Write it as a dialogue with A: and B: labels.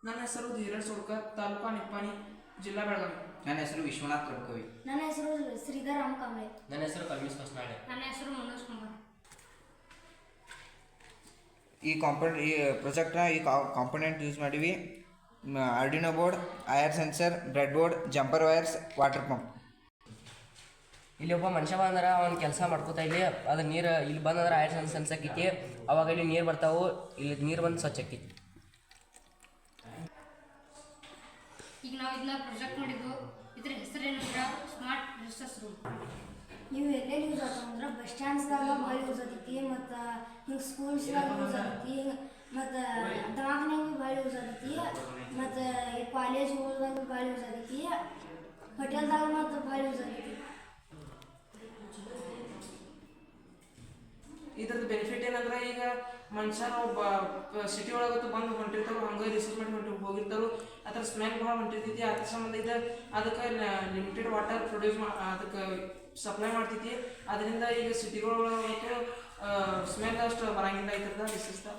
A: ನನ್ನ ಹೆಸರು ಧೀರಜ್ ಸೋಡ್ಕರ್, ತಾಲೂಕಾ ನಿಪ್ಪಾಣಿ, ಜಿಲ್ಲಾ ಬೆಳಗಾವಿ.
B: ನನ್ನ ಹೆಸರು ವಿಶ್ವನಾಥ್ ರಡ್ಕವಿ.
C: ನನ್ನ ಹೆಸರು ಶ್ರೀಧರ್ ಕಾಂಬ್ಳೆ.
D: ನನ್ನ ಹೆಸರು ಕಲ್ಮೇಶ್ ಕಸ್ನಾಳೆ.
E: ನನ್ನ ಹೆಸರು ಮನೋಜ್ ಕುಮಾರ್.
B: ಈ ಪ್ರಾಜೆಕ್ಟ್ನ ಕಾಂಪೊನೆಂಟ್ ಯೂಸ್ ಮಾಡಿವಿ. Arduino board, IR sensor, breadboard, jumper wires, water pump.
D: ಇಲ್ಲಿ ಒಬ್ಬ ಮನುಷ್ಯ ಬಂದ್ರೆ ಅವ್ನು ಕೆಲಸ ಮಾಡ್ಕೋತಾ ಇಲ್ಲಿ ಅದು ನೀರು ಇಲ್ಲಿ ಬಂದಂದ್ರೆ ಆಯ್ತು ಸೆನ್ಸಕ್ಕೈತಿ. ಅವಾಗ ಇಲ್ಲಿ ನೀರು ಬರ್ತಾವು, ಇಲ್ಲಿ ನೀರು ಬಂದು ಸ್ವಚ್ಛ ಆಕೈತಿ.
E: ಈಗ ನಾವು ಇದನ್ನ ಪ್ರೊಜೆಕ್ಟ್ ಮಾಡಿದ್ವು. ಇದ್ರ ಹೆಸರೇನಂದ್ರೆ ಸ್ಮಾರ್ಟ್ ರಿಸರ್ಚ್ ರೂಮ್.
C: ಇವು ಎಲ್ಲೆಲ್ಲಿ ಯೂಸ್ ಆಗ್ತಾವ ಅಂದ್ರೆ ಬಸ್ ಸ್ಟ್ಯಾಂಡ್ಸ್ದಾಗ ಭಾಳ ಯೂಸ್ ಆಗೈತಿ, ಮತ್ತು ಹಿಂಗೆ ಸ್ಕೂಲ್ಸ್ದಾಗ ಯೂಸ್ ಆಗೈತಿ, ಮತ್ತು ದವಾಖಾನೆಗೂ ಭಾಳ ಯೂಸ್ ಆಗೈತಿ, ಮತ್ತು ಕಾಲೇಜ್ಗಳ್ದಾಗ ಭಾಳ ಯೂಸ್ ಆಗೈತಿ, ಹೋಟೆಲ್ದಾಗ ಮತ್ತು ಭಾಳ ಯೂಸ್ ಆಗೈತಿ.
A: ಇದ್ರದ್ದು ಬೆನಿಫಿಟ್ ಏನಂದ್ರೆ ಈಗ ಮನುಷ್ಯ ನಾವು ಸಿಟಿ ಒಳಗತ್ತು ಬಂದು ಹೊಂಟಿರ್ತಾರೋ ಹಂಗೆ ರಿಸರ್ಚ್ ಮಾಡಿ ಹೋಗಿರ್ತಾರೋ ಅದ್ರ ಸ್ಮೆಲ್ ಭಾಳ ಹೊಂಟಿರ್ತೈತಿ. ಅದ್ರ ಸಂಬಂಧ ಇದೆ ಅದಕ್ಕೆ ಲಿಮಿಟೆಡ್ ವಾಟರ್ ಪ್ರೊಡ್ಯೂಸ್ ಅದಕ್ಕೆ ಸಪ್ಲೈ ಮಾಡ್ತೈತಿ. ಅದರಿಂದ ಈಗ ಸಿಟಿಗಳೊಳಗತ್ತು ಸ್ಮೆಲ್ ಅಷ್ಟು ಬರಂಗಿಲ್ಲ ಇದ್ರದ ರಿಸರ್ಚ್ದ.